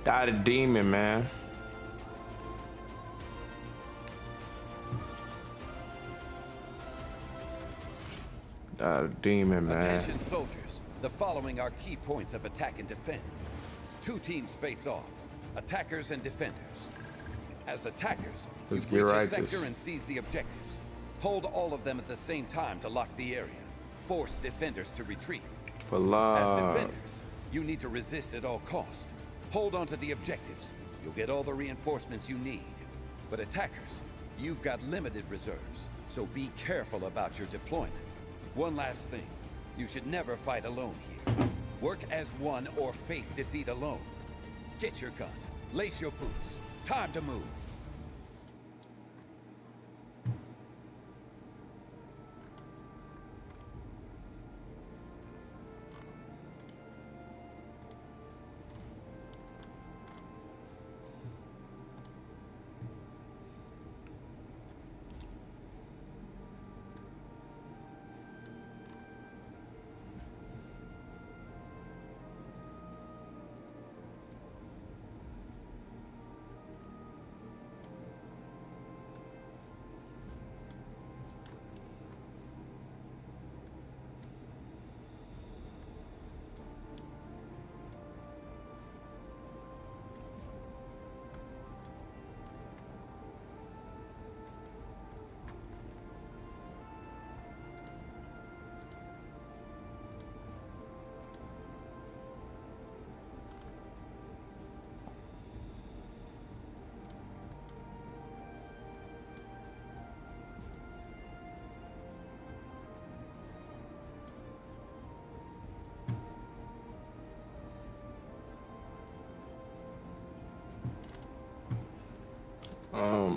Got a demon, man. Got a demon, man. Attention soldiers, the following are key points of attack and defend. Two teams face off, attackers and defenders. As attackers, Let's you get breach a right sector this. and seize the objectives. Hold all of them at the same time to lock the area. Force defenders to retreat. For As love. defenders, you need to resist at all cost. Hold on to the objectives. You'll get all the reinforcements you need. But attackers, you've got limited reserves, so be careful about your deployment. One last thing, you should never fight alone here. Work as one or face defeat alone. Get your gun, lace your boots. Time to move.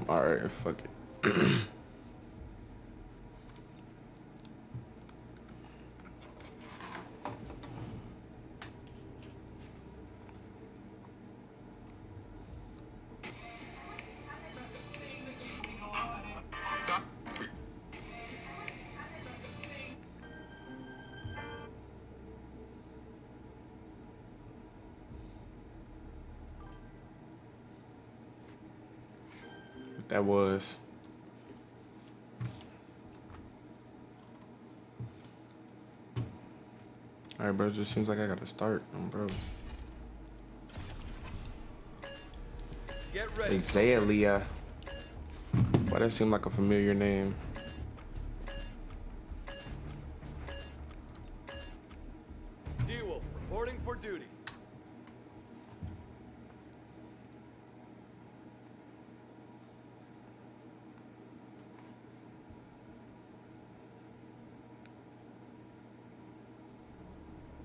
All right, fuck it. That was. All right, bro. It just seems like I gotta start, bro. Get ready. Azalea. Why that seem like a familiar name? D-Wolf, reporting for duty.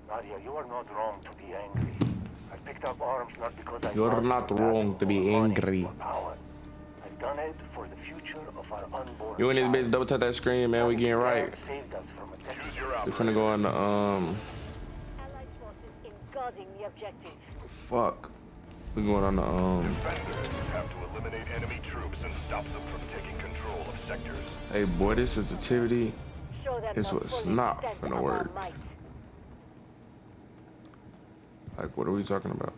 Nadia, you are not wrong to be angry. I picked up arms not because I You're thought not for wrong battle to be or money angry. or power. I've done it for the future of our unborn You and this child. bitch double tap that screen, man. We getting right. Saved us from a death. We finna go on the Allied forces in guarding the objective. fuck. We going on the Defenders have to eliminate enemy troops and stop them from taking control of sectors. Hey boy, this sensitivity. Show them This the was full not extent finna of our work. might. Like, what are we talking about?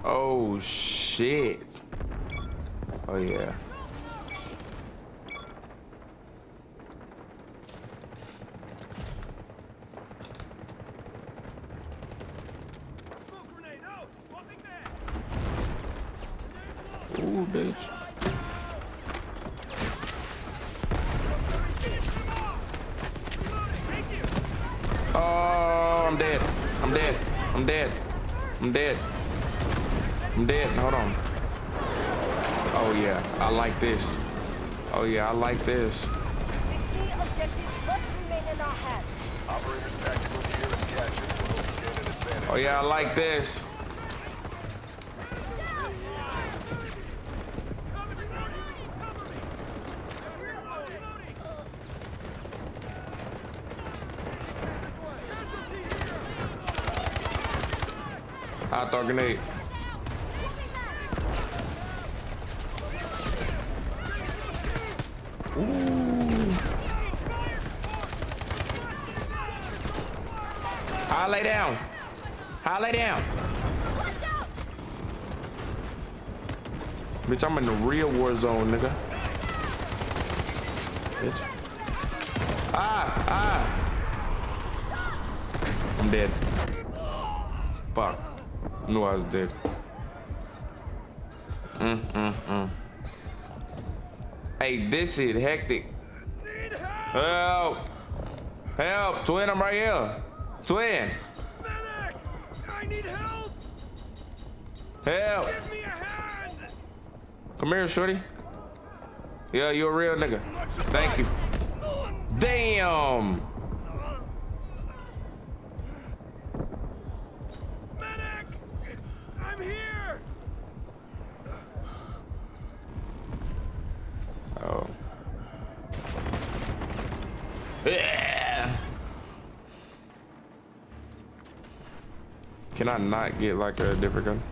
Oh shit. Oh yeah. Ooh, bitch. Oh, I'm dead. I'm dead. I'm dead. I'm dead. I'm dead. Hold on. Oh yeah, I like this. Oh yeah, I like this. The key objective must remain in our hands. Operators tactical gear and gadgets will gain an advantage. Oh yeah, I like this. I throw a grenade. I'll lay down. I'll lay down. Bitch, I'm in the real war zone, nigga. Bitch. I'm dead. Fuck. Knew I was dead. Hey, this shit hectic. Help! Help! Twin, I'm right here. Twin! Medic! I need help! Help! Give me a hand! Come here, shorty. Yeah, you a real nigga. Thank you. Damn! Medic! I'm here! Oh. Yeah. Can I not get like a different gun?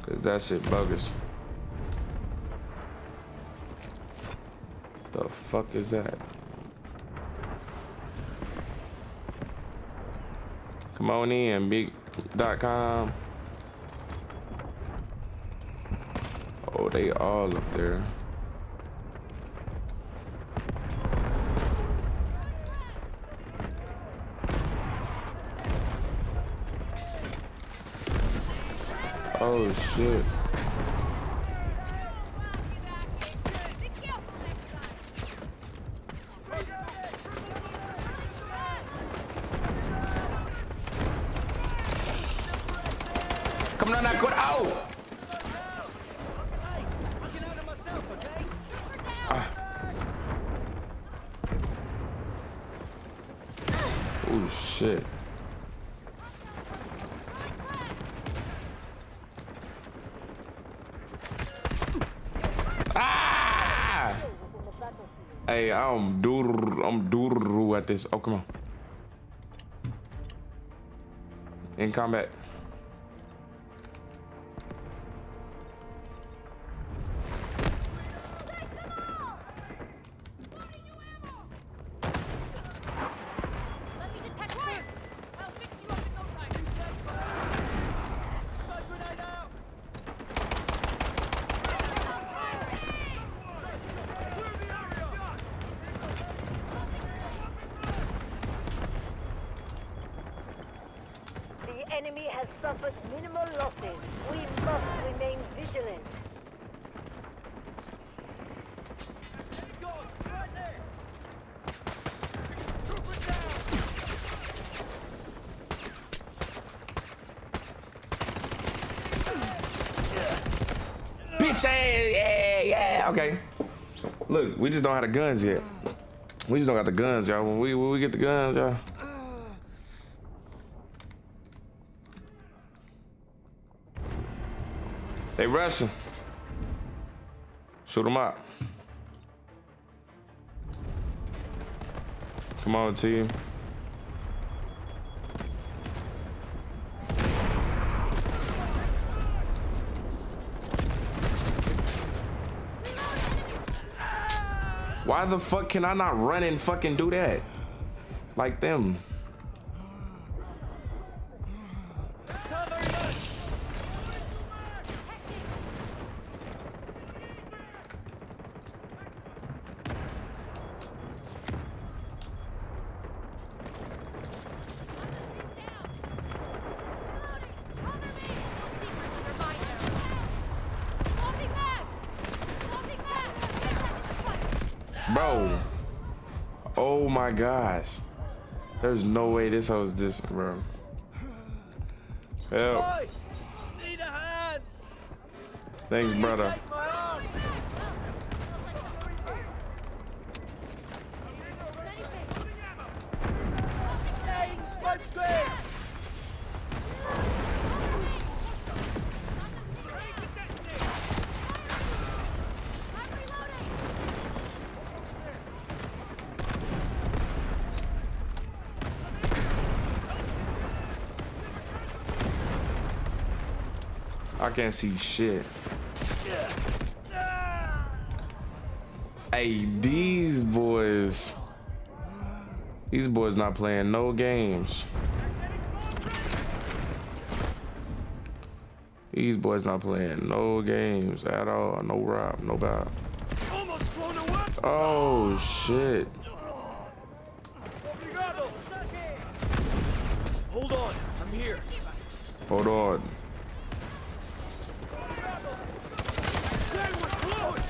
Cause that shit bogus. The fuck is that? Come on in, big.com. Oh, they all up there. Oh shit. Come on, not good. Oh! Oh shit. Ah! Hey, I'm doodle at this. Oh, come on. In combat. The enemy has suffered minimal losses. We must remain vigilant. Bitch ass, yeah. Okay. Look, we just don't have the guns yet. We just don't got the guns, y'all. When we get the guns, y'all. They rushing. Shoot them up. Come on, team. Why the fuck can I not run and fucking do that? Like them. Bro. Oh my gosh. There's no way this house this, bro. Help. Boy, need a hand! Thanks, brother. Take my arms! Aim, smoke screen! I can't see shit. Hey, these boys. These boys not playing no games. These boys not playing no games at all. No rob, no bow. Almost blown away. Oh shit. Obrigado. Hold on, I'm here. Hold on. They were close.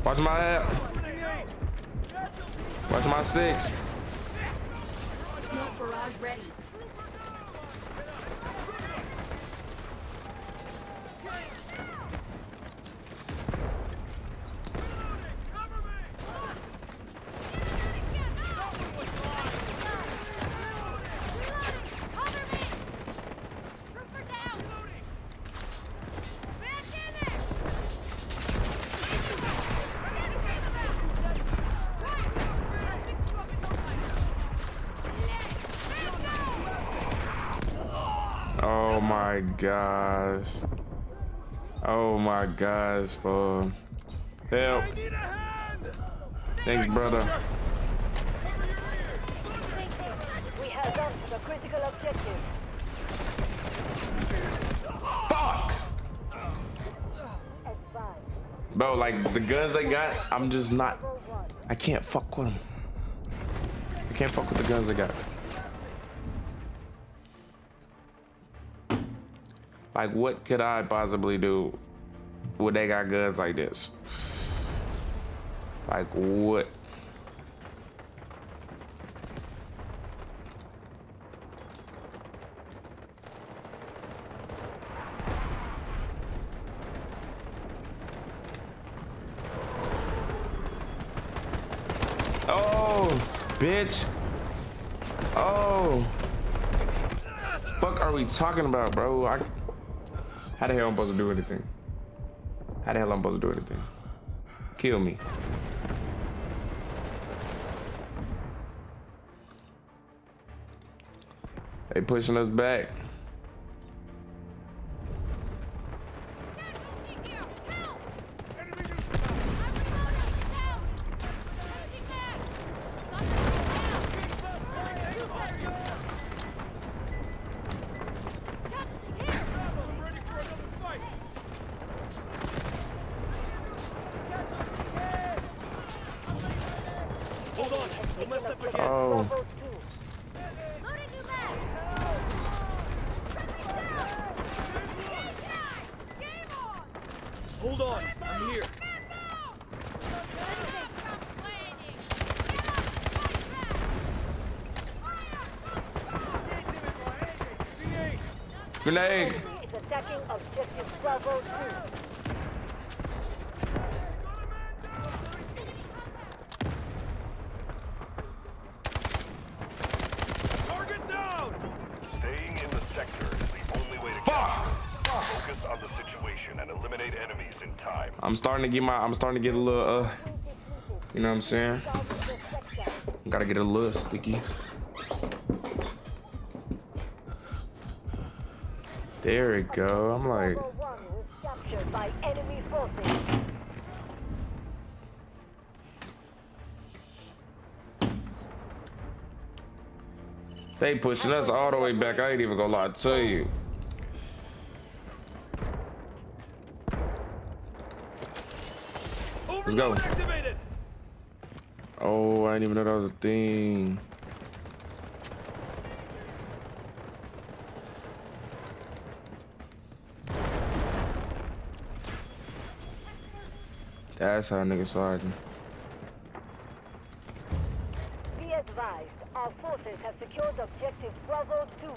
Watch my head. Watch my 6. Smoke barrage ready. Oh my gosh. Oh my gosh, for help. Need a hand. Thanks, brother. We have lost the critical objective. Fuck! Advise. Bro, like the guns I got, I'm just not. Bravo 1. I can't fuck with them. I can't fuck with the guns I got. Like, what could I possibly do when they got guns like this? Like, what? Oh, bitch. Oh. Fuck are we talking about, bro? How the hell I'm supposed to do anything? How the hell I'm supposed to do anything? Kill me. They pushing us back. Hold on, we'll mess up again. Oh. Bravo 2. Hold on, I'm here. Grenade. Enemy is attacking objective Bravo 2. Target down. Staying in the sector is the only way to Fuck. focus on the situation and eliminate enemies in time. I'm starting to get a little you know what I'm saying? Gotta get a little sticky. There we go. I'm like, Bravo 1 was captured by enemy forces. they pushing us all the way back. I ain't even gonna lie to you. Let's go. Overload activated. Oh, I didn't even know that was a thing. That's how niggas sliding. Be advised, our forces have secured objective Bravo 2.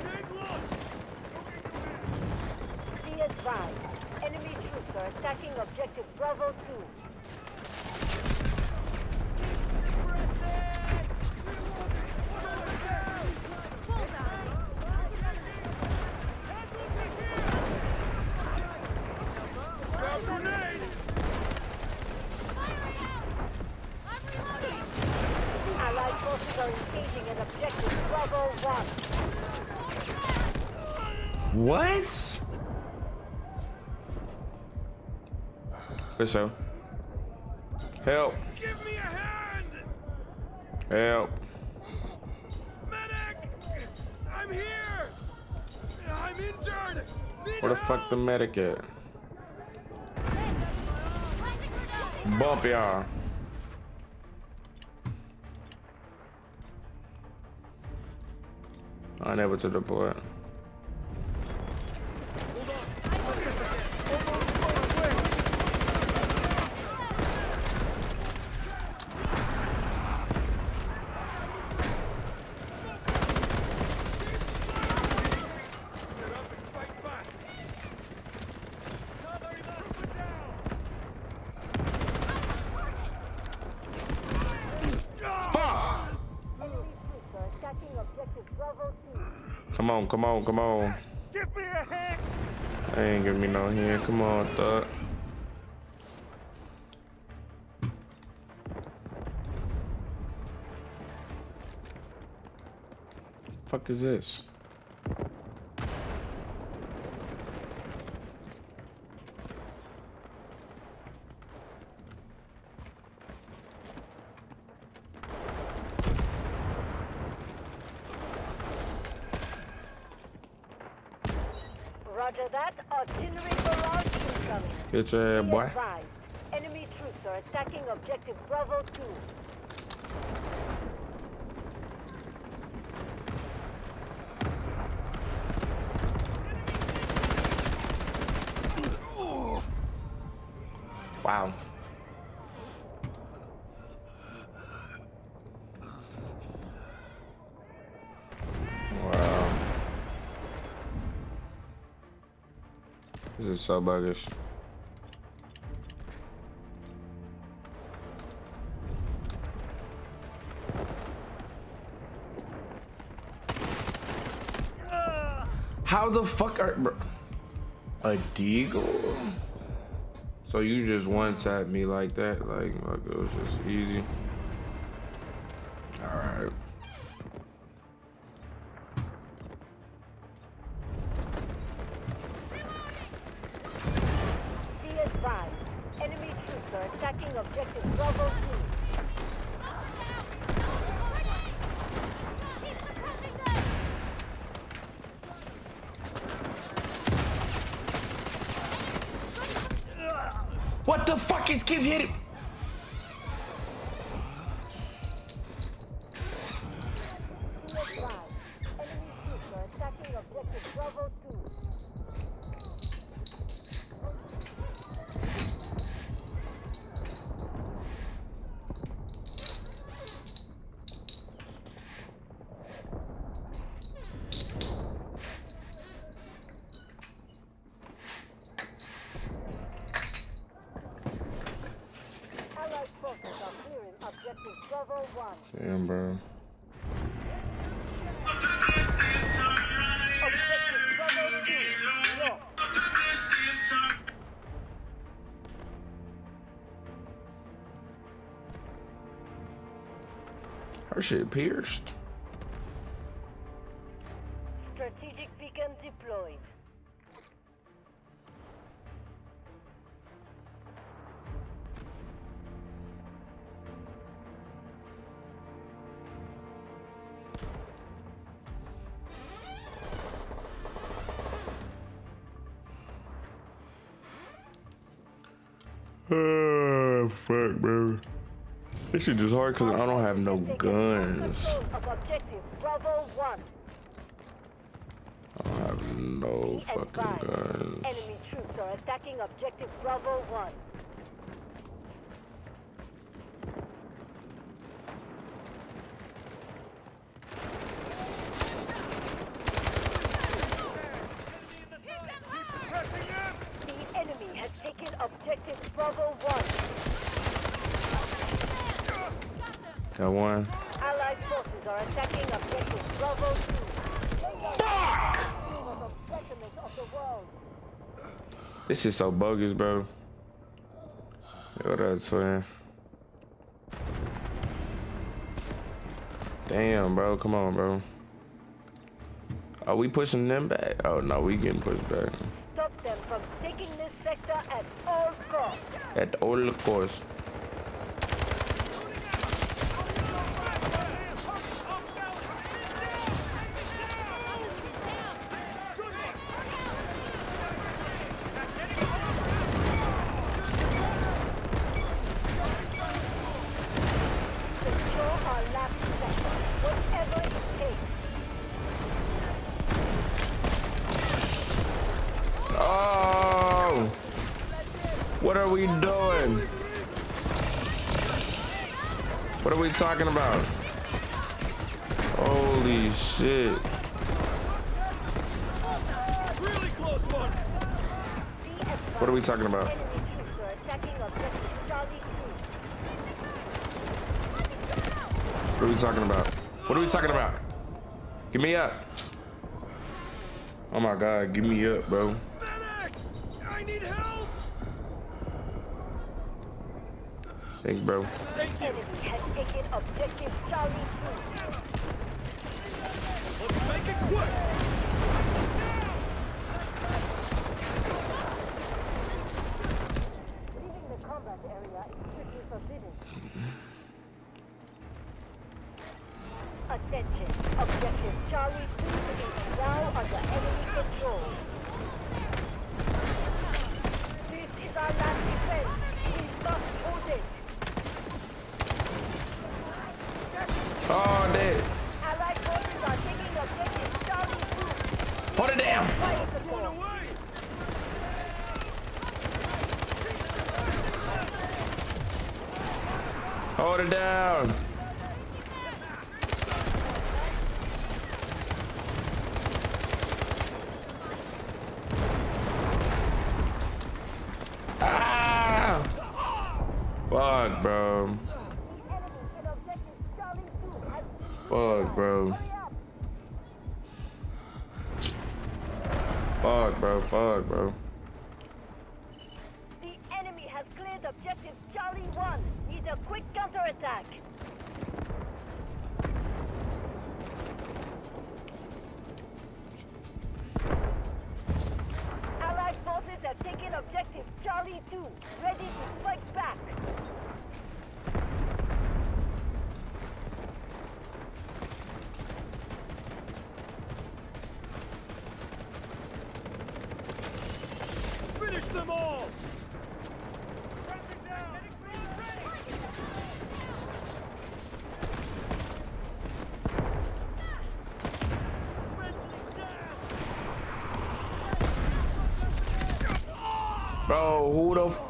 Big launch. Be advised, enemy troops are attacking objective Bravo 2. Grab grenade. forces are engaging at objective Bravo 1. What? For sure. Help. Give me a hand! Help. Medic! I'm here! I'm injured! Need Where the help! fuck the medic at? Bump y'all. Unable to deploy. Fight back! Fuck! Enemy troops are attacking objective Bravo 2. Come on, come on, come on. Give me a hand! I ain't giving me no hand. Come on, thug. Fuck is this? Roger that. Artillery barrage incoming. Get your head, Be boy. advised, enemy troops are attacking objective Bravo 2. Wow. Wow. This is so buggish. How the fuck are bro? A deagle? So you just one-tapped me like that? Like it was just easy. All right. Be advised, enemy troops are attacking objective Bravo 2. What the fuck is keep hitting? Be advised, enemy troops are attacking objective Bravo 2. Allied forces are clearing objective Bravo 1. Damn, bro. Objective Bravo 2, lost. Her shit pierced. Strategic beacon deployed. Oh, fuck, bro. This shit just hard because I don't have no guns. Control of objective Bravo 1. I don't have no Be fucking advised, guns. enemy troops are attacking objective Bravo 1. Pressing in! The enemy has taken objective Bravo 1. Got one. Allied forces are attacking objective Bravo 2. Fuck! Specimens of the world. This is so bogus, bro. Yo, that's fine. Damn, bro. Come on, bro. Are we pushing them back? Oh, no. We getting pushed back. Stop them from taking this sector at all costs. At all costs. Secure our last sector, whatever it takes. Oh! What are we doing? What are we talking about? Holy shit. Really close one. What are we talking about? Enemy troops are attacking objective Charlie 2. What are we talking about? What are we talking about? Give me up. Oh my god, give me up, bro. Medic! I need help! Thanks, bro. Enemy has taken objective Charlie 2. Let's make it quick! Leaving the combat area is strictly forbidden. Attention, objective Charlie 2 is now under enemy control. This is our last defense. We must hold it. Oh, dead. Allied forces are taking objective Charlie 2. Hold it down. Fire support. Hold it down. Ah! Fuck, bro. Fuck, bro. Fuck, bro. Fuck, bro. The enemy has cleared objective Charlie 1. Need a quick counterattack. Allied forces have taken objective Charlie 2. Ready to fight back. Finish them all! Bro, who the f—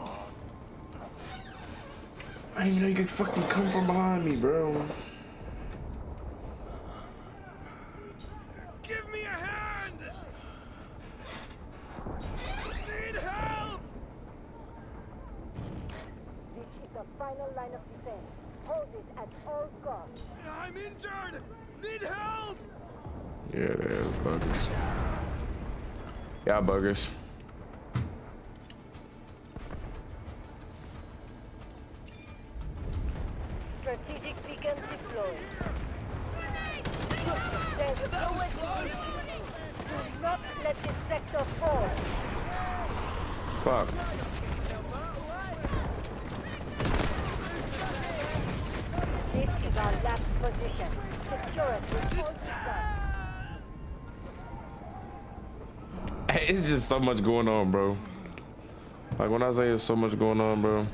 I didn't even know you could fucking come from behind me, bro. Give me a hand! Need help! This is the final line of defense. Hold it at all costs. I'm injured! Need help! Yeah, there's buggers. Yeah, buggers. Strategic beacon deployed. There's nowhere to reach. Do not let this sector fall. Fuck. This is our last position. Secure it with all done. Hey, it's just so much going on, bro. Like when I say there's so much going on, bro,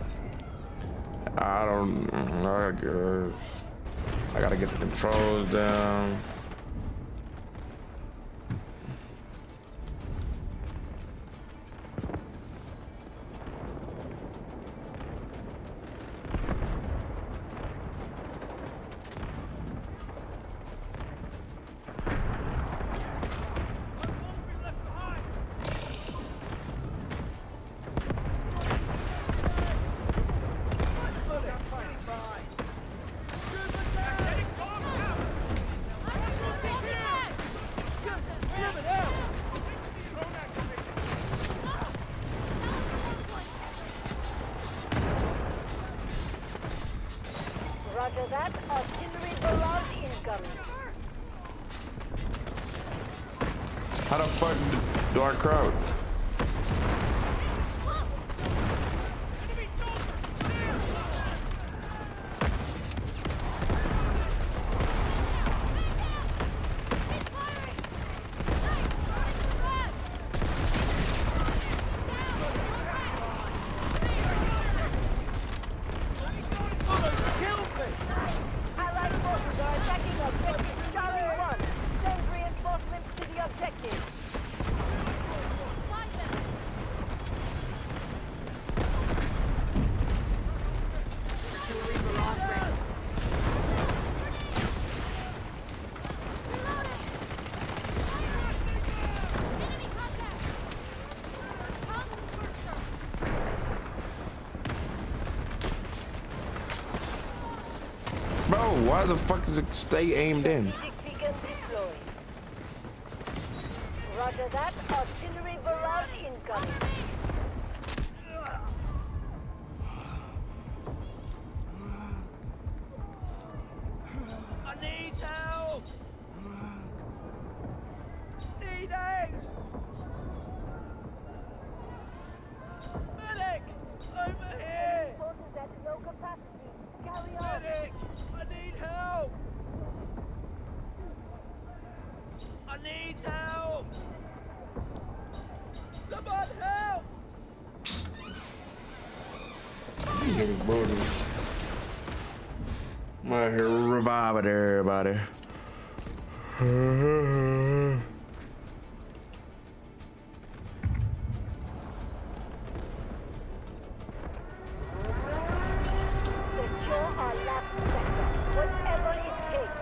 I gotta get the controls down. incoming. How the fuck do I crouch? Allied forces are attacking objective Charlie 1. Send reinforcements to the objective. Bro, why the fuck does it stay aimed in? Strategic beacon deployed. Roger that. Artillery barrage incoming. I need help! Need aid! Medic! Over here! Forces at low capacity. Carry on. Medic! I need help! I need help! Someone help! These niggas borders. I'm out here reviving everybody. Secure our last sector. Whatever it takes.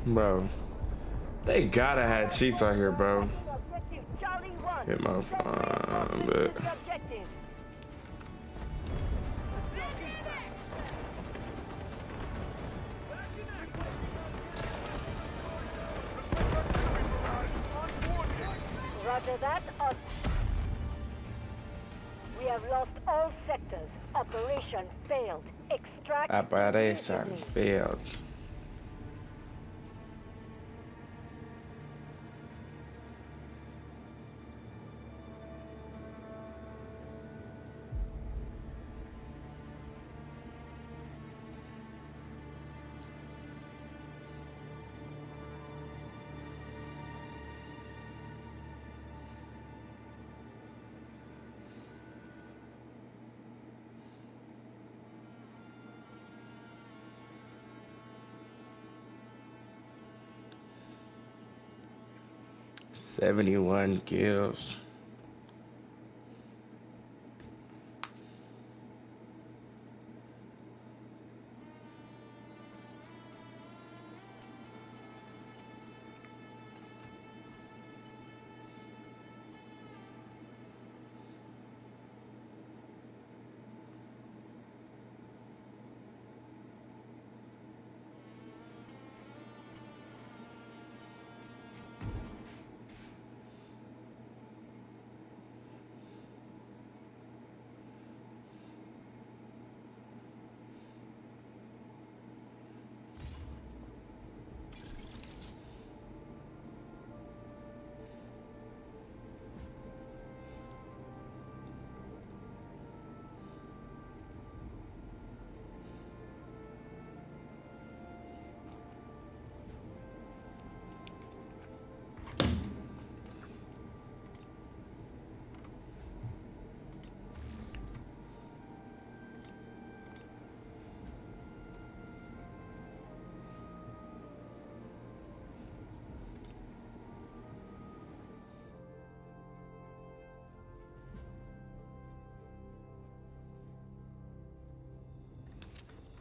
Bro, they gotta have cheats out here, bro. Objective Charlie 1. Hit my phone, but The objective. Roger that. We have lost all sectors. Operation failed. Extract operation immediately. failed. $71 kills.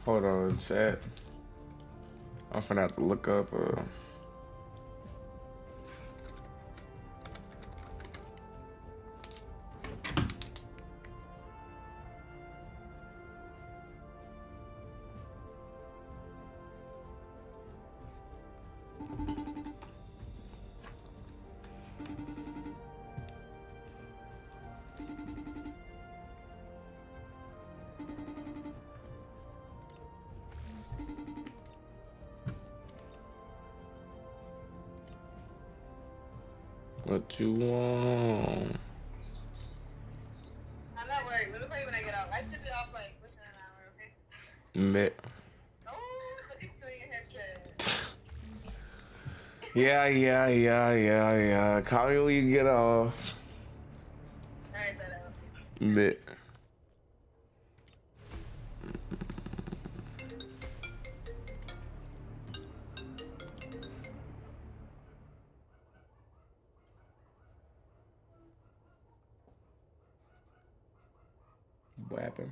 Hold on, chat. I'm finna have to look up. What you want? I'm not worried. We'll play when I get out. I should be off like within an hour, okay? Meh. Oh, look at you doing your haircut. Yeah. Call me when you get off. Alright, that out. Meh. What happened?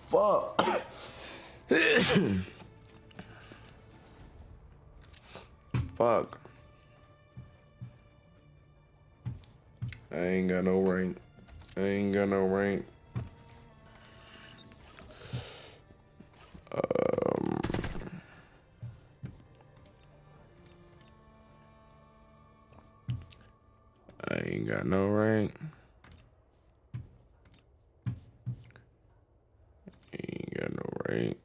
Fuck. Fuck. I ain't got no rank. I ain't got no rank. I ain't got no rank. Ain't got no rank.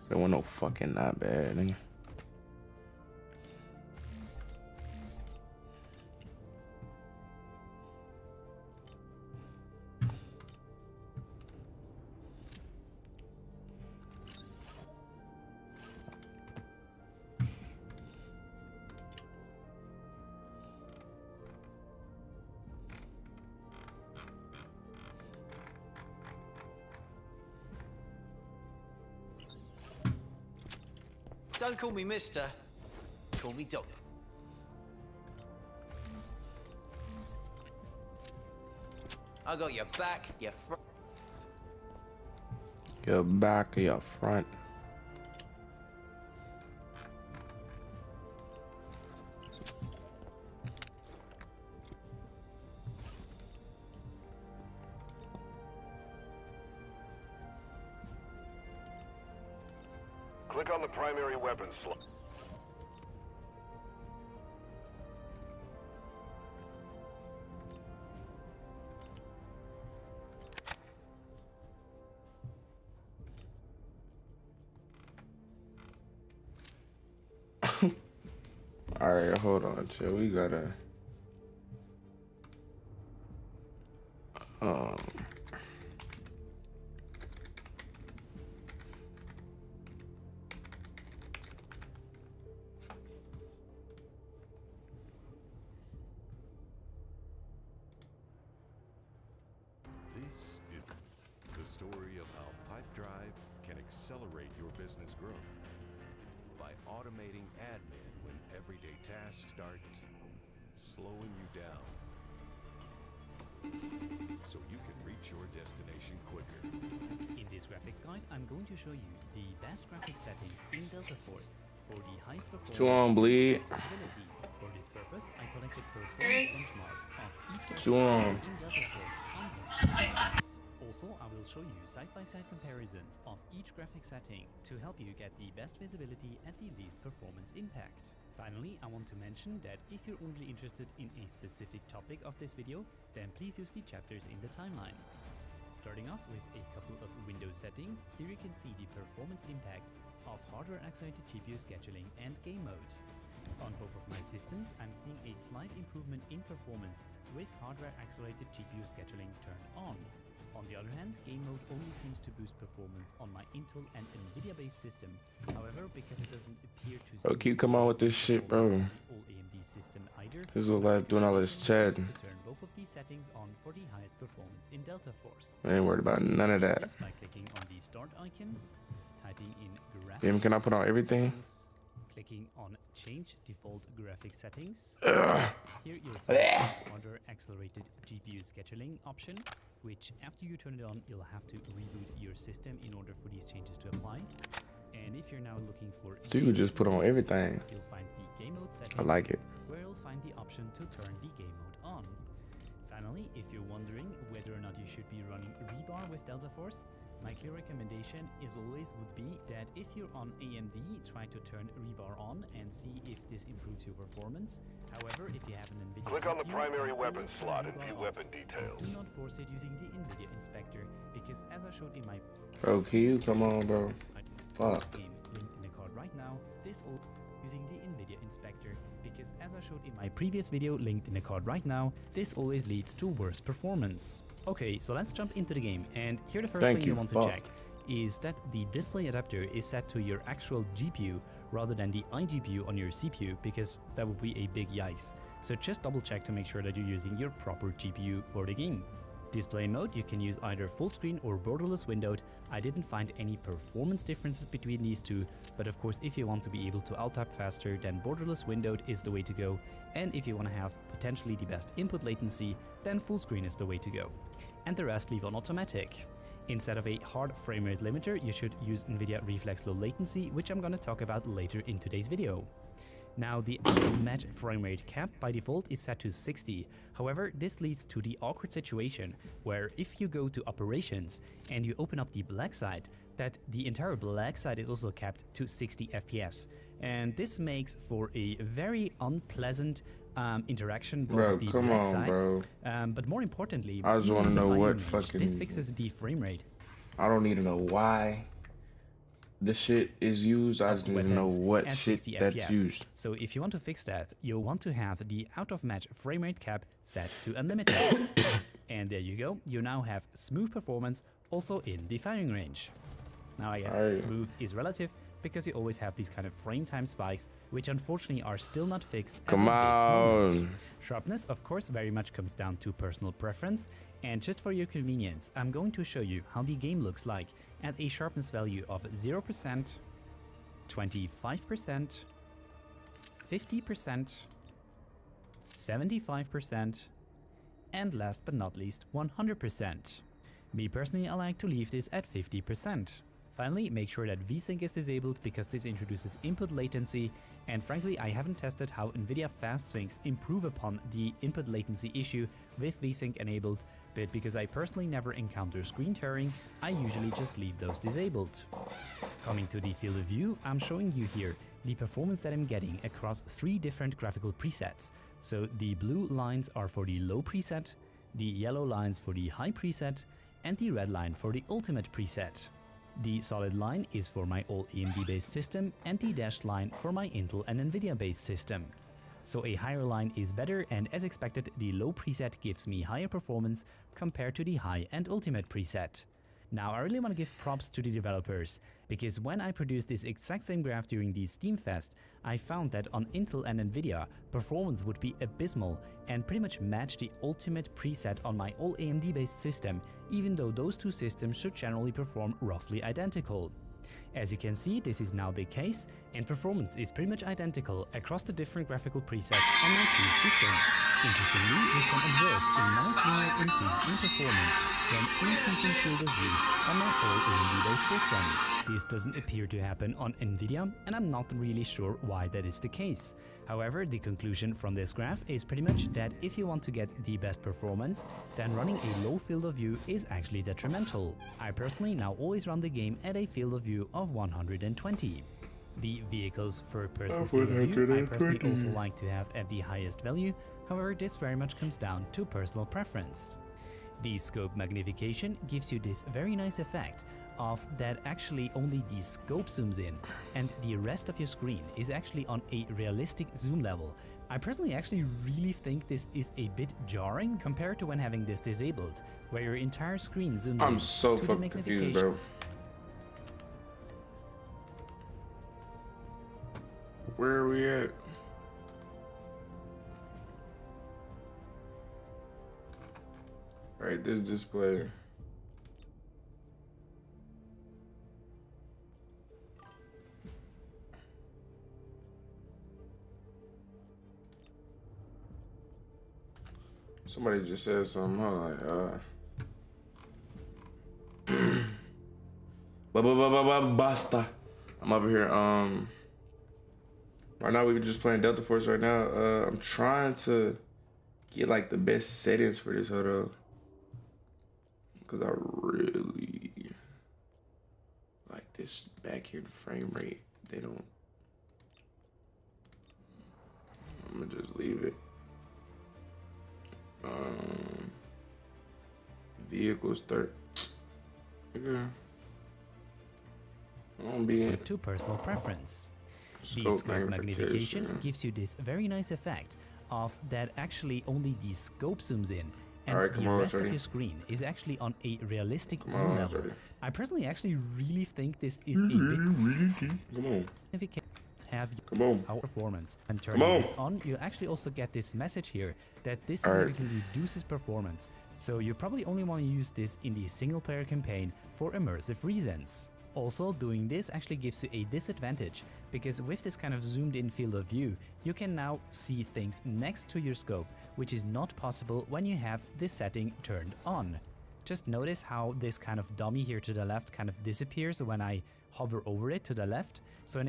There wasn't no fucking not bad, nigga. Don't call me mister. Call me Doc. I got your back, your front. Your back or your front. Click on the primary weapon slot. All right, hold on, chill. We gotta. This is the story of how Pipedrive can accelerate your business growth by automating admin when everyday tasks start slowing you down, so you can reach your destination quicker. In this graphics guide, I'm going to show you the best graphics settings in Delta Force for the highest performance Chew on, bleed. stability. For this purpose, I collected performance benchmarks of each Chew on. in Delta Force on these systems. Also, I will show you side-by-side comparisons of each graphic setting to help you get the best visibility at the least performance impact. Finally, I want to mention that if you're only interested in a specific topic of this video, then please use the chapters in the timeline. Starting off with a couple of Windows settings, here you can see the performance impact of hardware-accelerated GPU scheduling and game mode. On both of my systems, I'm seeing a slight improvement in performance with hardware-accelerated GPU scheduling turned on. On the other hand, game mode only seems to boost performance on my Intel and Nvidia based system. However, because it doesn't appear to Bro, keep come on with this shit, bro. all AMD system either, This look like doing all this chatting. to turn both of these settings on for the highest performance in Delta Force. I ain't worried about none of that. This by clicking on the start icon, typing in graphics. Damn, can I put on everything? settings, clicking on change default graphic settings. Here you'll find the order accelerated GPU scheduling option, which after you turn it on, you'll have to reboot your system in order for these changes to apply. And if you're now looking for So you could just put on everything. you'll find the game mode settings, I like it. where you'll find the option to turn the game mode on. Finally, if you're wondering whether or not you should be running rebar with Delta Force, my clear recommendation is always would be that if you're on AMD, try to turn rebar on and see if this improves your performance. However, if you have an NVIDIA Click on the GPU, primary always weapon turn slot and rebar view off. weapon details. Do not force it using the NVIDIA inspector, because as I showed in my Bro, can you come on, bro? Fuck. game linked in the card right now, this all using the NVIDIA inspector, because as I showed in my previous video linked in the card right now, this always leads to worse performance. Okay, so let's jump into the game, and here the first Thank thing you you, want to fuck. check is that the display adapter is set to your actual GPU rather than the iGPU on your CPU, because that would be a big yikes. So just double check to make sure that you're using your proper GPU for the game. Display mode, you can use either full screen or borderless windowed. I didn't find any performance differences between these two, but of course if you want to be able to alt tab faster, then borderless windowed is the way to go, and if you want to have potentially the best input latency, then full screen is the way to go. And the rest leave on automatic. Instead of a hard frame rate limiter, you should use NVIDIA Reflex Low Latency, which I'm going to talk about later in today's video. Now, the out-of-match frame rate cap by default is set to 60. However, this leads to the awkward situation where if you go to operations and you open up the black side, that the entire black side is also capped to 60 FPS. And this makes for a very unpleasant interaction both Bro, of the come black on, side, bro. but more importantly, I just even wanna in the know firing what range, fucking- this fixes the frame rate. I don't need to know why the shit is used. I just need to know weapons what at shit 60 that's FPS. used. So if you want to fix that, you'll want to have the out-of-match frame rate cap set to unlimited. And there you go, you now have smooth performance also in the firing range. Now I guess Aye. smooth is relative because you always have these kind of frame time spikes, which unfortunately are still not fixed as Come of this moment. on. Sharpness, of course, very much comes down to personal preference, and just for your convenience, I'm going to show you how the game looks like at a sharpness value of 0%, 25%, 50%, 75%, and last but not least, 100%. Me personally, I like to leave this at 50%. Finally, make sure that VSync is disabled because this introduces input latency, and frankly I haven't tested how NVIDIA fast syncs improve upon the input latency issue with VSync enabled, but because I personally never encounter screen tearing, I usually just leave those disabled. Coming to the field of view, I'm showing you here the performance that I'm getting across 3 different graphical presets. So the blue lines are for the low preset, the yellow lines for the high preset, and the red line for the ultimate preset. The solid line is for my all AMD based system and the dashed line for my Intel and Nvidia based system. So a higher line is better, and as expected the low preset gives me higher performance compared to the high and ultimate preset. Now I really want to give props to the developers, because when I produced this exact same graph during the Steam Fest, I found that on Intel and Nvidia, performance would be abysmal and pretty much match the ultimate preset on my all AMD based system, even though those two systems should generally perform roughly identical. As you can see, this is now the case, and performance is pretty much identical across the different graphical presets on my two systems. Interestingly, we can observe a nice linear increase in performance when increasing field of view on my all AMD-based system. This doesn't appear to happen on Nvidia, and I'm not really sure why that is the case. However, the conclusion from this graph is pretty much that if you want to get the best performance, then running a low field of view is actually detrimental. I personally now always run the game at a field of view of 120. The vehicle's third-person field of view I personally also like to have at the highest value, however this very much comes down to personal preference. The scope magnification gives you this very nice effect of that actually only the scope zooms in and the rest of your screen is actually on a realistic zoom level. I personally actually really think this is a bit jarring compared to when having this disabled, where your entire screen zooms in. I'm so to the fucking confused, bro. Where are we at? Right, this display. Somebody just said something. Hold on. Basta. I'm over here. Right now we were just playing Delta Force right now. I'm trying to get like the best settings for this. Hold up. Cause I really like this back here, the frame rate. They don't. I'm gonna just leave it. Vehicles 30. Yeah. Won't be in. To personal preference. The Scope scope magnification gives you this very nice effect of that actually only the scope zooms in and Alright, the rest of your screen is actually on a realistic zoom level. I personally actually really think this is a bit significant to have our performance. And turning this on, you actually also get this message here that this significantly reduces performance. So you probably only want to use this in the single player campaign for immersive reasons. Also, doing this actually gives you a disadvantage, because with this kind of zoomed in field of view, you can now see things next to your scope, which is not possible when you have this setting turned on. Just notice how this kind of dummy here to the left kind of disappears when I hover over it to the left. So I'm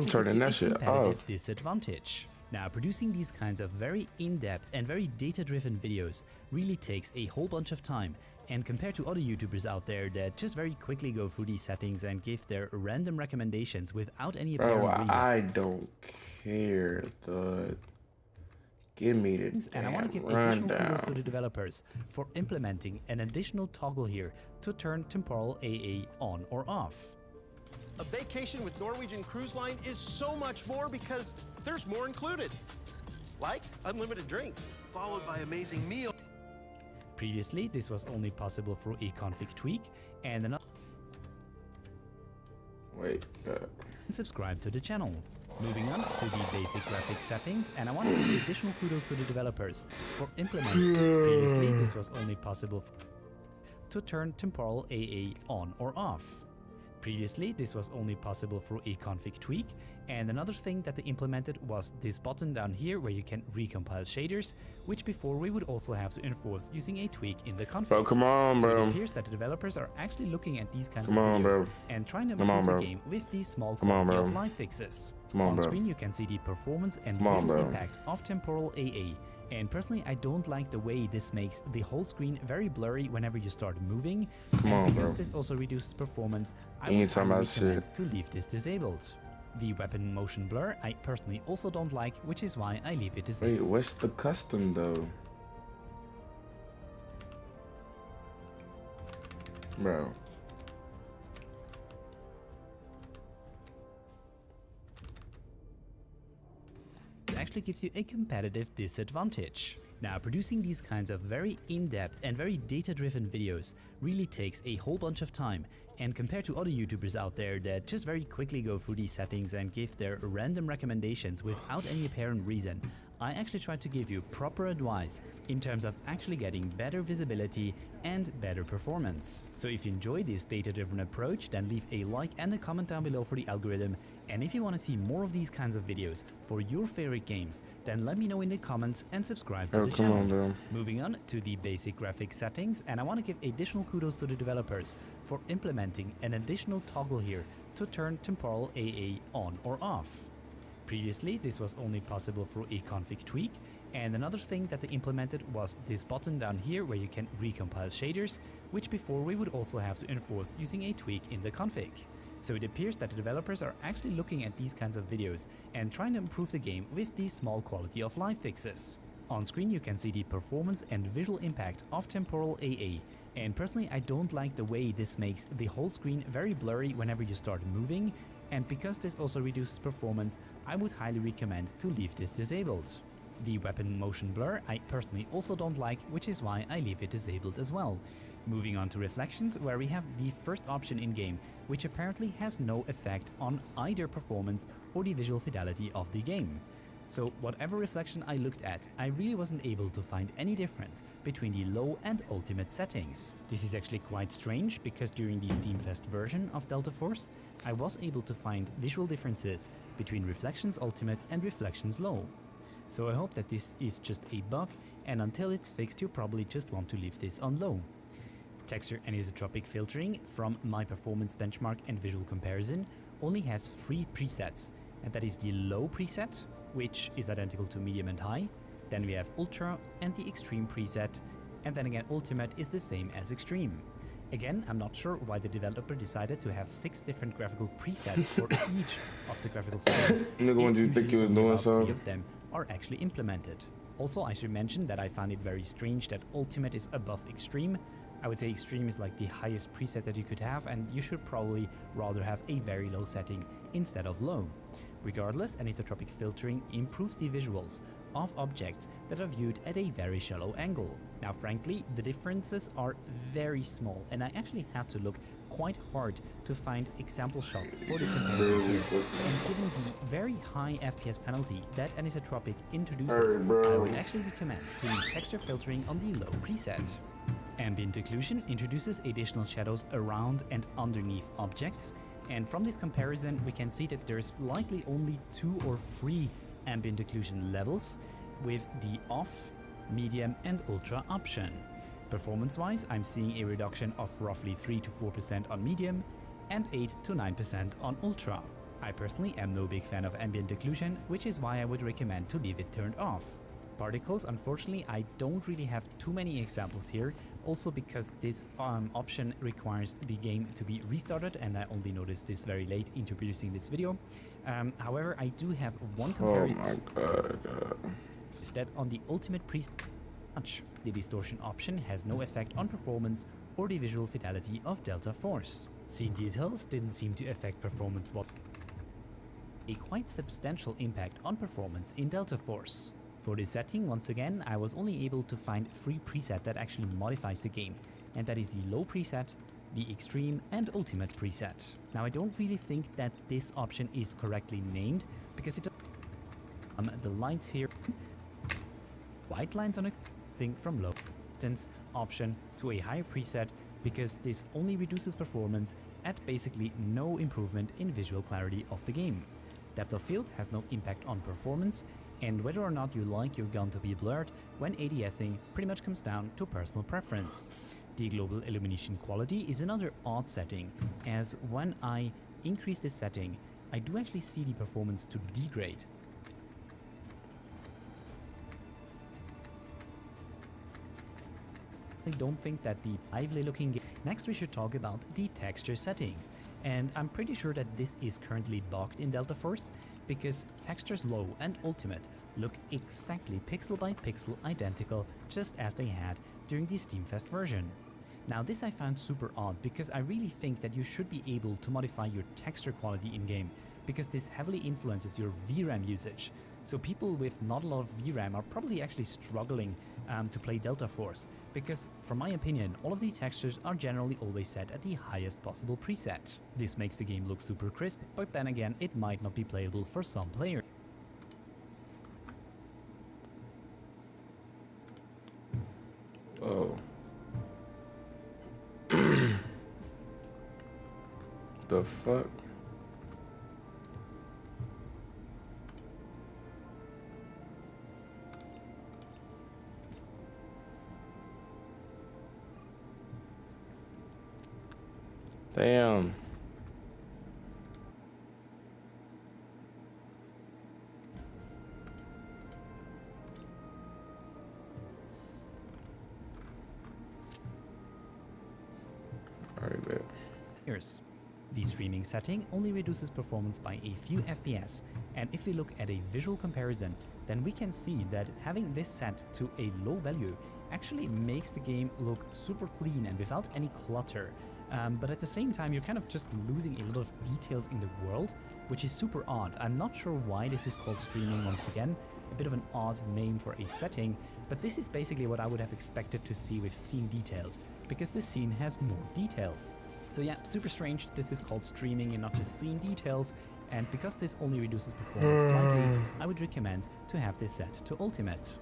turning that shit off. Disadvantage. Now, producing these kinds of very in-depth and very data-driven videos really takes a whole bunch of time. And compared to other YouTubers out there that just very quickly go through these settings and give their random recommendations without any apparent reason. I don't care. Give me the And I want to give additional kudos to the developers for implementing an additional toggle here to turn temporal AA on or off. A vacation with Norwegian Cruise Line is so much more because there's more included. Like unlimited drinks, followed by amazing meals. Previously, this was only possible through a config tweak and another. Subscribe to the channel. Moving on to the basic graphics settings, and I want to give additional kudos to the developers for implementing. Previously, this was only possible to turn temporal AA on or off. Previously, this was only possible through a config tweak, and another thing that they implemented was this button down here where you can recompile shaders, which before we would also have to enforce using a tweak in the config. Bro, come on, bro. So it appears that the developers are actually looking at these kinds of videos and trying to improve the game with these small quality of life fixes. On screen, you can see the performance and visual impact of temporal AA. And personally, I don't like the way this makes the whole screen very blurry whenever you start moving. Because this also reduces performance, I would recommend to leave this disabled. The weapon motion blur, I personally also don't like, which is why I leave it disabled. Wait, what's the custom though? Bro. Actually gives you a competitive disadvantage. Now, producing these kinds of very in-depth and very data-driven videos really takes a whole bunch of time, and compared to other YouTubers out there that just very quickly go through these settings and give their random recommendations without any apparent reason, I actually try to give you proper advice in terms of actually getting better visibility and better performance. So if you enjoy this data-driven approach, then leave a like and a comment down below for the algorithm. And if you want to see more of these kinds of videos for your favorite games, then let me know in the comments and subscribe to the channel. Moving on to the basic graphics settings, and I want to give additional kudos to the developers for implementing an additional toggle here to turn temporal AA on or off. Previously, this was only possible through a config tweak, and another thing that they implemented was this button down here where you can recompile shaders, which before we would also have to enforce using a tweak in the config. So it appears that the developers are actually looking at these kinds of videos and trying to improve the game with these small quality of life fixes. On screen you can see the performance and visual impact of temporal AA, And personally, I don't like the way this makes the whole screen very blurry whenever you start moving, and because this also reduces performance, I would highly recommend to leave this disabled. The weapon motion blur I personally also don't like, which is why I leave it disabled as well. Moving on to reflections, where we have the first option in-game, which apparently has no effect on either performance or the visual fidelity of the game. So whatever reflection I looked at, I really wasn't able to find any difference between the low and ultimate settings. This is actually quite strange, because during the Steamfest version of Delta Force, I was able to find visual differences between Reflections Ultimate and Reflections Low. So I hope that this is just a bug, and until it's fixed you probably just want to leave this on low. Texture anisotropic filtering from my performance benchmark and visual comparison only has 3 presets, and that is the low preset, which is identical to medium and high. Then we have ultra and the extreme preset, and then again ultimate is the same as extreme. Again, I'm not sure why the developer decided to have 6 different graphical presets for each of the graphical settings. Nigga, when you think you was doing something? 3 of them are actually implemented. Also, I should mention that I found it very strange that ultimate is above extreme. I would say extreme is like the highest preset that you could have, and you should probably rather have a very low setting instead of low. Regardless, anisotropic filtering improves the visuals of objects that are viewed at a very shallow angle. Now frankly, the differences are very small, and I actually had to look quite hard to find example shots for the comparison here. And given the very high FPS penalty that anisotropic introduces, I would actually recommend to use texture filtering on the low preset. Ambient occlusion introduces additional shadows around and underneath objects, and from this comparison we can see that there's likely only 2 or 3 ambient occlusion levels, with the off, medium and ultra option. Performance-wise, I'm seeing a reduction of roughly 3 to 4% on medium and 8 to 9% on ultra. I personally am no big fan of ambient occlusion, which is why I would recommend to leave it turned off. Particles, unfortunately, I don't really have too many examples here, also because this option requires the game to be restarted, and I only noticed this very late into producing this video. However, I do have one comparison. Oh my god. Is that on the ultimate preset, the distortion option has no effect on performance or the visual fidelity of Delta Force. Scene details didn't seem to affect performance, but a quite substantial impact on performance in Delta Force. For this setting, once again, I was only able to find 3 presets that actually modifies the game, and that is the low preset, the extreme and ultimate preset. Now I don't really think that this option is correctly named, because it the lines here, white lines on a thing from low distance option to a higher preset, because this only reduces performance at basically no improvement in visual clarity of the game. Depth of field has no impact on performance, and whether or not you like your gun to be blurred when ADSing pretty much comes down to personal preference. The global illumination quality is another odd setting, as when I increase this setting, I do actually see the performance to degrade. I don't think that the lively looking game. Next we should talk about the texture settings, and I'm pretty sure that this is currently bugged in Delta Force, because textures low and ultimate look exactly pixel by pixel identical, just as they had during the Steamfest version. Now this I found super odd, because I really think that you should be able to modify your texture quality in-game, because this heavily influences your VRAM usage. So people with not a lot of VRAM are probably actually struggling to play Delta Force, because from my opinion, all of the textures are generally always set at the highest possible preset. This makes the game look super crisp, but then again, it might not be playable for some players. Oh. The fuck? Damn. Alright, bet. Here's the streaming setting only reduces performance by a few FPS, and if we look at a visual comparison, then we can see that having this set to a low value actually makes the game look super clean and without any clutter. But at the same time, you're kind of just losing a lot of details in the world, which is super odd. I'm not sure why this is called streaming once again. A bit of an odd name for a setting, but this is basically what I would have expected to see with scene details, because this scene has more details. So yeah, super strange. This is called streaming and not just scene details. And because this only reduces performance slightly, I would recommend to have this set to ultimate.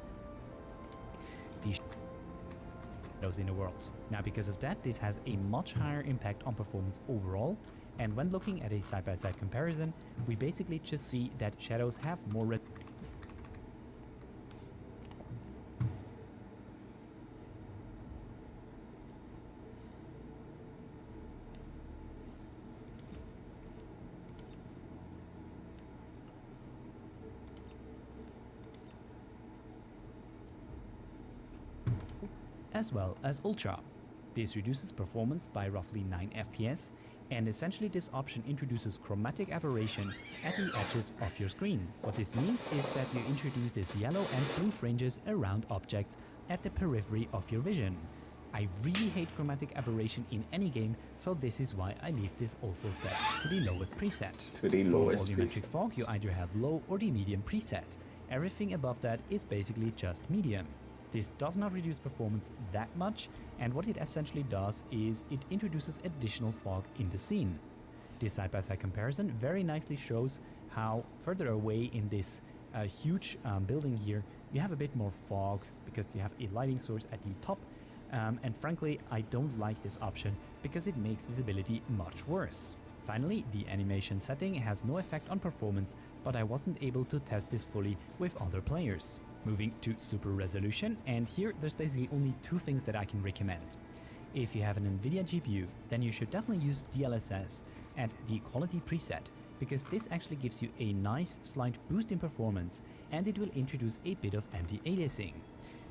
Those in the world. Now because of that, this has a much higher impact on performance overall, and when looking at a side-by-side comparison, we basically just see that shadows have more as well as Ultra. This reduces performance by roughly 9 FPS, and essentially this option introduces chromatic aberration at the edges of your screen. What this means is that you introduce this yellow and blue fringes around objects at the periphery of your vision. I really hate chromatic aberration in any game, so this is why I leave this also set to the lowest preset. To the lowest For volumetric fog, you either have low or the medium preset. Everything above that is basically just medium. This does not reduce performance that much, and what it essentially does is it introduces additional fog in the scene. This side-by-side comparison very nicely shows how further away in this huge building here, you have a bit more fog because you have a lighting source at the top, and frankly, I don't like this option because it makes visibility much worse. Finally, the animation setting has no effect on performance, but I wasn't able to test this fully with other players. Moving to super resolution, and here there's basically only two things that I can recommend. If you have an NVIDIA GPU, then you should definitely use DLSS at the quality preset, because this actually gives you a nice slight boost in performance, and it will introduce a bit of anti-aliasing.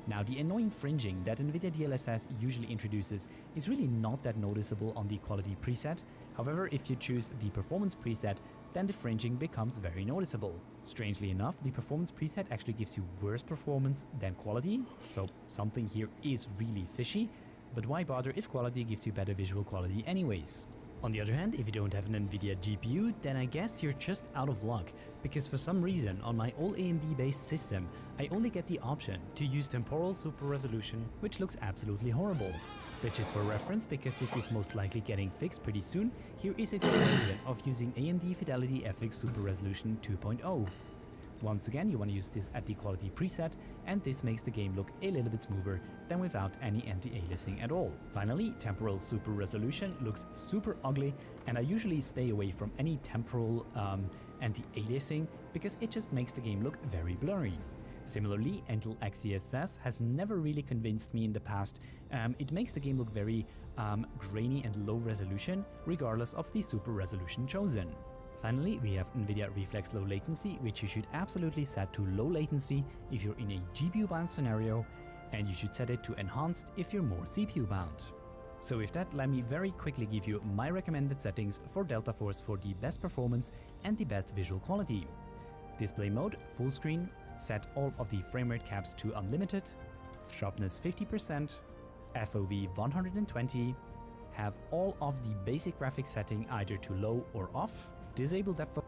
Now, the annoying fringing that NVIDIA DLSS usually introduces is really not that noticeable on the quality preset. However, if you choose the performance preset, then the fringing becomes very noticeable. Strangely enough, the performance preset actually gives you worse performance than quality, so something here is really fishy, but why bother if quality gives you better visual quality anyways? On the other hand, if you don't have an NVIDIA GPU, then I guess you're just out of luck, because for some reason on my all AMD based system, I only get the option to use temporal super resolution, which looks absolutely horrible. But just for reference, because this is most likely getting fixed pretty soon, here is a comparison of using AMD Fidelity FX Super Resolution 2.0. Once again, you want to use this at the quality preset, and this makes the game look a little bit smoother than without any anti-aliasing at all. Finally, temporal super resolution looks super ugly, and I usually stay away from any temporal anti-aliasing because it just makes the game look very blurry. Similarly, Intel XeSS has never really convinced me in the past. It makes the game look very grainy and low resolution, regardless of the super resolution chosen. Finally, we have NVIDIA Reflex Low Latency, which you should absolutely set to low latency if you're in a GPU bound scenario, and you should set it to enhanced if you're more CPU bound. So with that, let me very quickly give you my recommended settings for Delta Force for the best performance and the best visual quality. Display mode, full screen, set all of the frame rate caps to unlimited, sharpness 50%, FOV 120, have all of the basic graphics setting either to low or off, disable depth of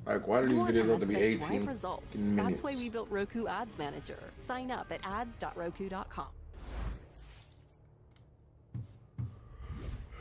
Like, why do these videos have to be 18 results. minutes? That's why we built Roku Ads Manager. Sign up at ads.roku.com.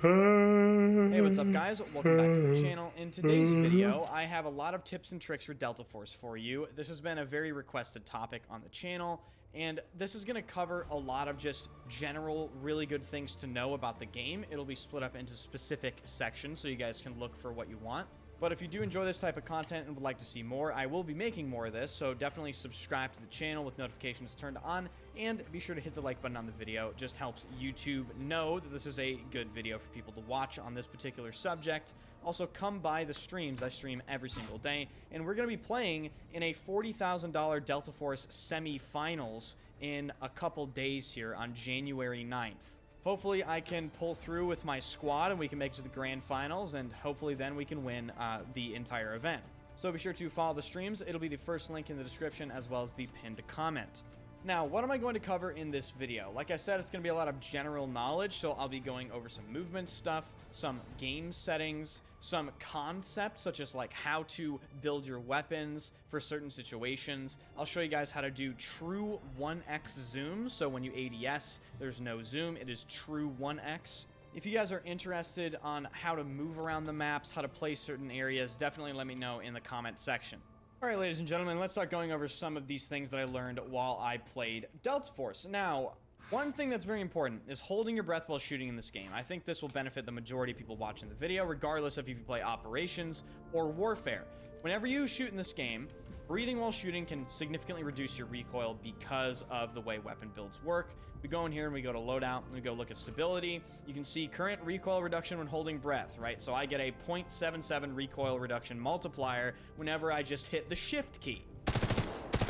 Hey, what's up guys? Welcome back to the channel. In today's video, I have a lot of tips and tricks for Delta Force for you. This has been a very requested topic on the channel, and this is going to cover a lot of just general, really good things to know about the game. It'll be split up into specific sections so you guys can look for what you want. But if you do enjoy this type of content and would like to see more, I will be making more of this, so definitely subscribe to the channel with notifications turned on, and be sure to hit the like button on the video. It just helps YouTube know that this is a good video for people to watch on this particular subject. Also, come by the streams. I stream every single day, and we're going to be playing in a $40,000 Delta Force semi-finals in a couple days here on January 9th. Hopefully I can pull through with my squad and we can make it to the grand finals, and hopefully then we can win the entire event. So be sure to follow the streams. It'll be the first link in the description as well as the pinned comment. Now, what am I going to cover in this video? Like I said, it's going to be a lot of general knowledge, so I'll be going over some movement stuff, some game settings, some concepts such as like how to build your weapons for certain situations. I'll show you guys how to do true 1x zoom, so when you ADS, there's no zoom, it is true 1x. If you guys are interested on how to move around the maps, how to play certain areas, definitely let me know in the comment section. Alright, ladies and gentlemen, let's start going over some of these things that I learned while I played Delta Force. Now, one thing that's very important is holding your breath while shooting in this game. I think this will benefit the majority of people watching the video, regardless of if you play Operations or Warfare. Whenever you shoot in this game, breathing while shooting can significantly reduce your recoil because of the way weapon builds work. We go in here and we go to loadout and we go look at stability. You can see current recoil reduction when holding breath, right? So I get a 0.77 recoil reduction multiplier whenever I just hit the shift key,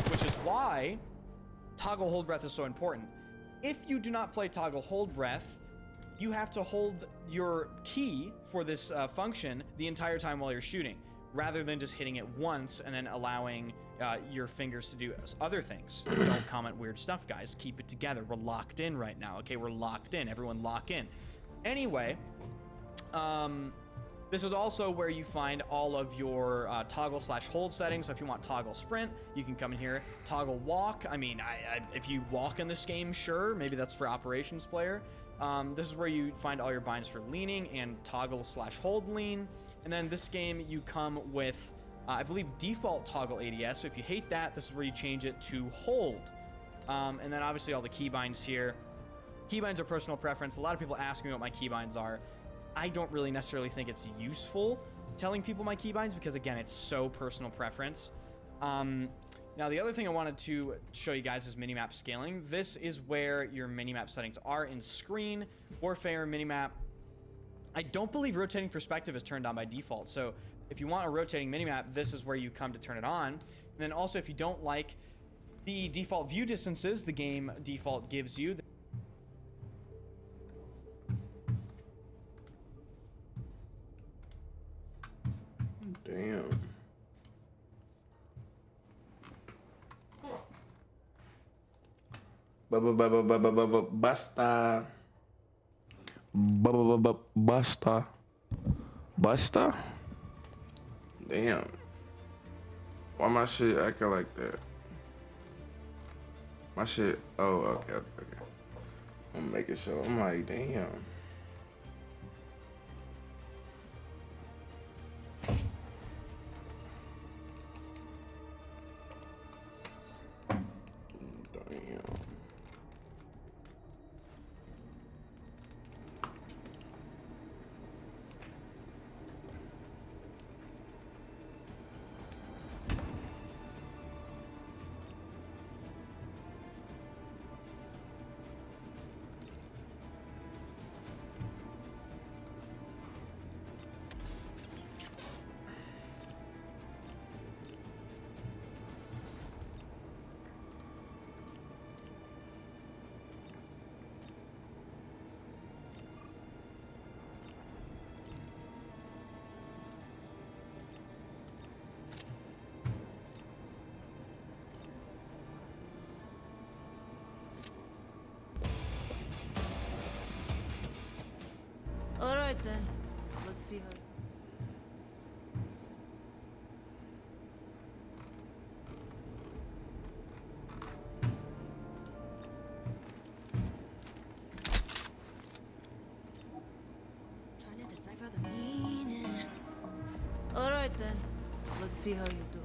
which is why toggle hold breath is so important. If you do not play toggle hold breath, you have to hold your key for this function the entire time while you're shooting, rather than just hitting it once and then allowing your fingers to do other things. Don't comment weird stuff, guys. Keep it together. We're locked in right now, okay? We're locked in. Everyone lock in. Anyway, this is also where you find all of your toggle/hold settings. So if you want toggle sprint, you can come in here. Toggle walk. I mean, if you walk in this game, sure, maybe that's for operations player. This is where you find all your binds for leaning and toggle/hold lean. And then this game, you come with, I believe, default toggle ADS. So if you hate that, this is where you change it to hold. And then obviously all the keybinds here. Keybinds are personal preference. A lot of people ask me what my keybinds are. I don't really necessarily think it's useful telling people my keybinds because, again, it's so personal preference. Now, the other thing I wanted to show you guys is minimap scaling. This is where your minimap settings are in screen, Warfare, minimap. I don't believe rotating perspective is turned on by default. So if you want a rotating minimap, this is where you come to turn it on. And then also, if you don't like the default view distances the game default gives you, damn. Basta. Basta. Damn. Why my shit acting like that? My shit. Oh, okay. I'm making sure. I'm like, damn. Alright then, let's see how... Trying to decipher the meaning. Alright then, let's see how you do.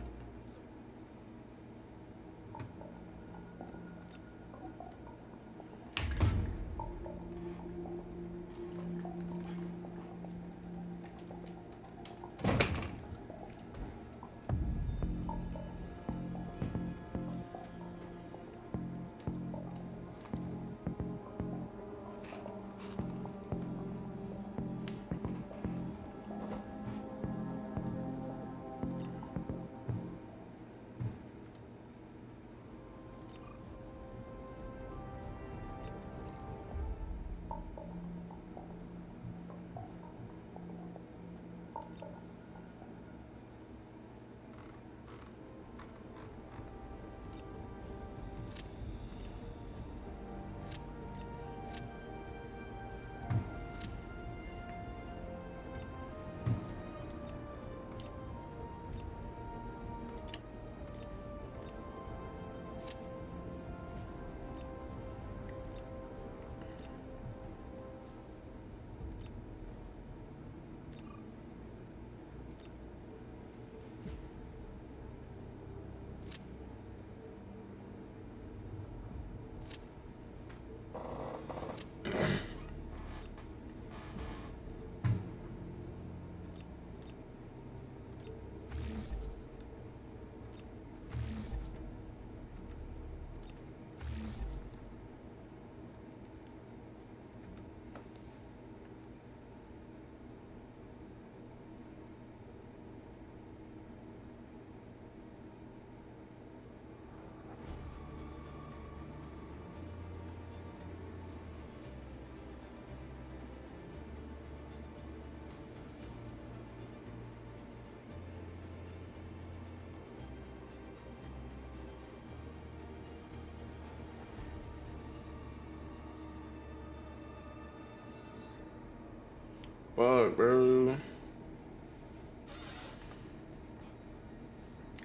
Fuck, bro.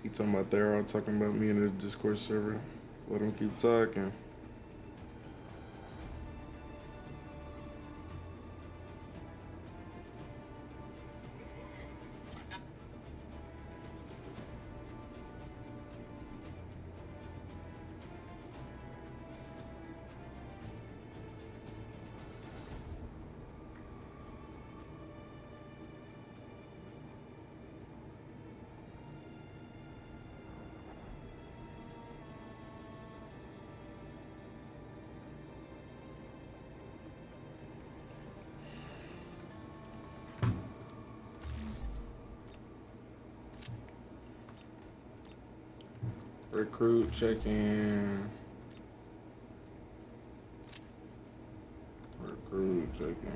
He talking about they're all talking about me in the Discord server. Let them keep talking. Recruit check-in. Recruit check-in.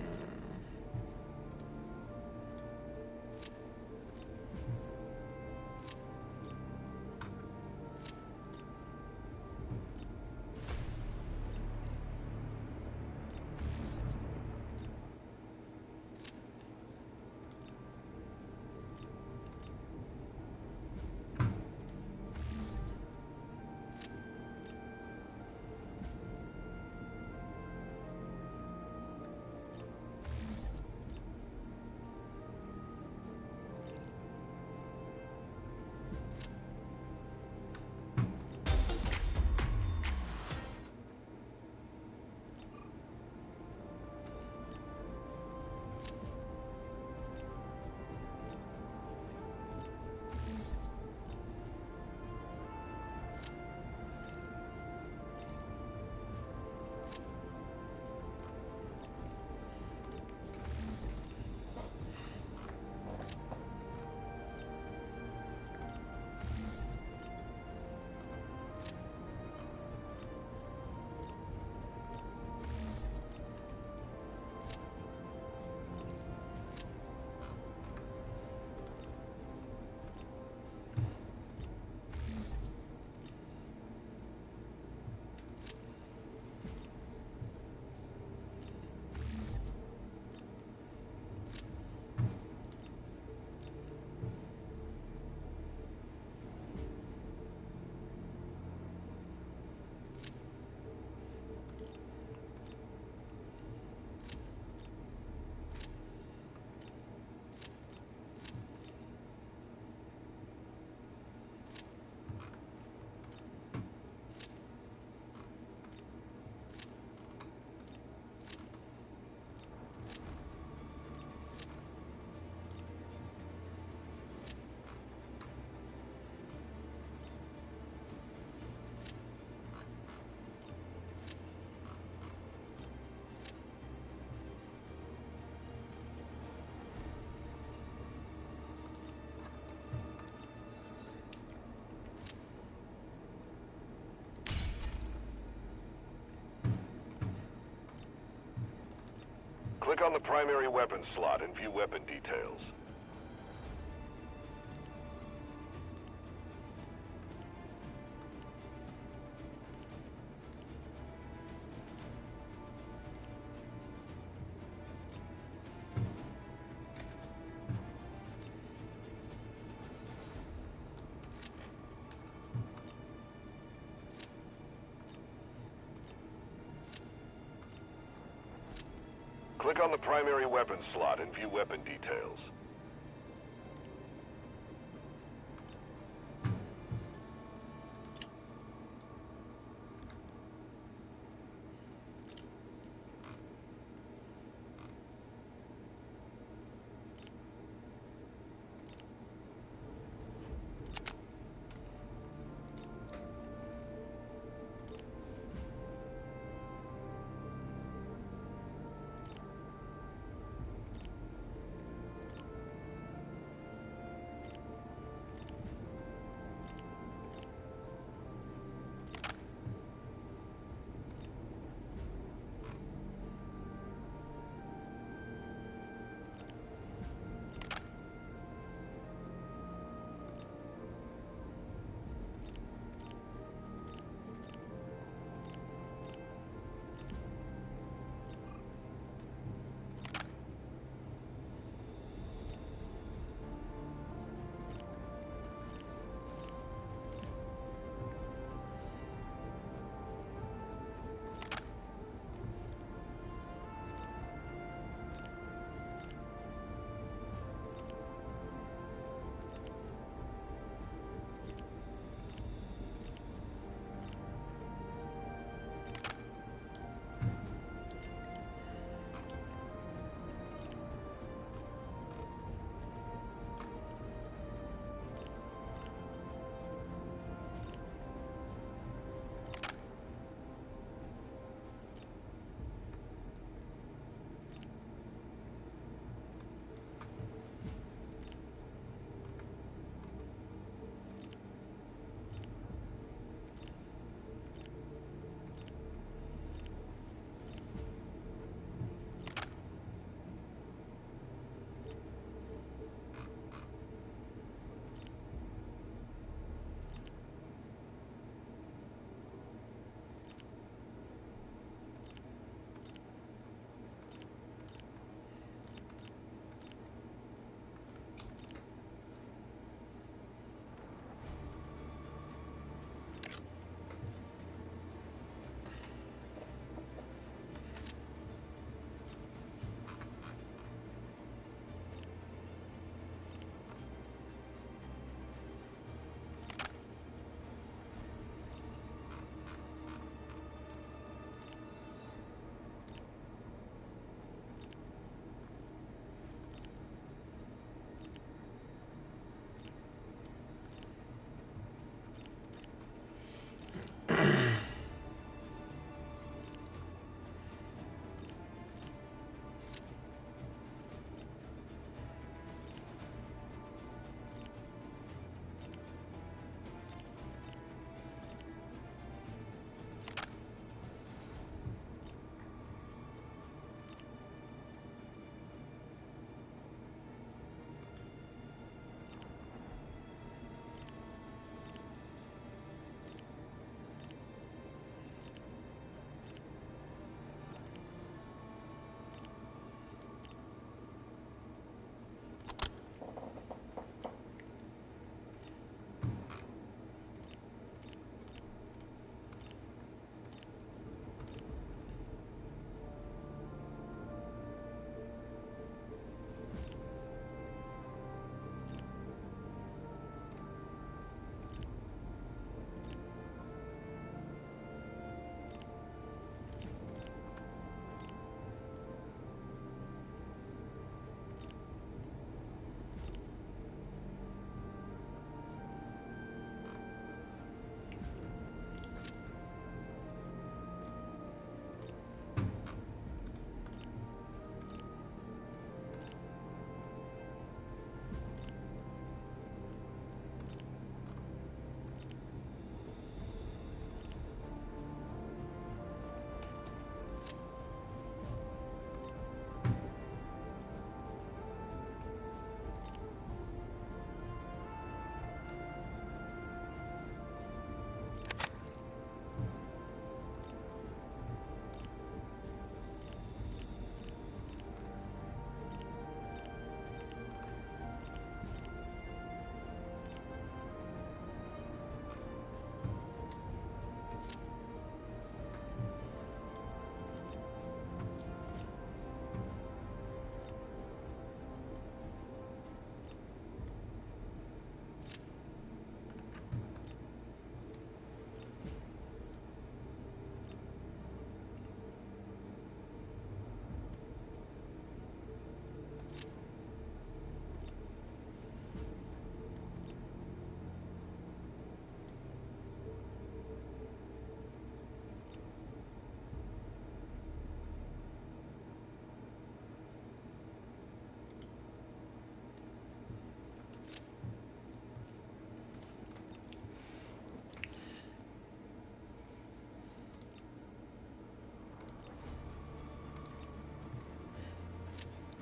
Click on the primary weapon slot and view weapon details. Click on the primary weapon slot and view weapon details.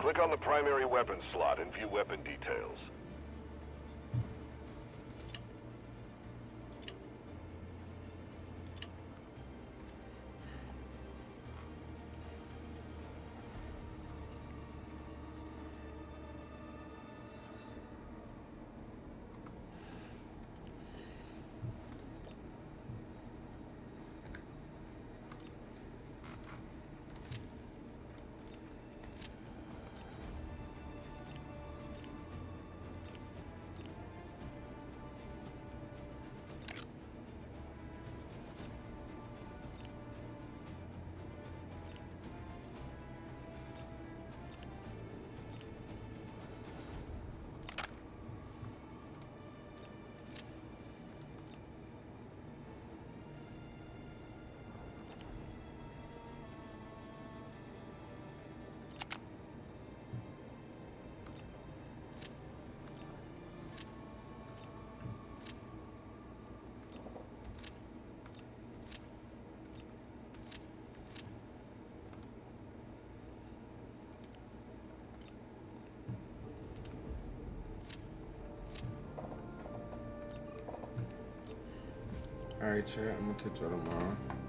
Click on the primary weapon slot and view weapon details. Alright, chat. I'm gonna catch y'all tomorrow.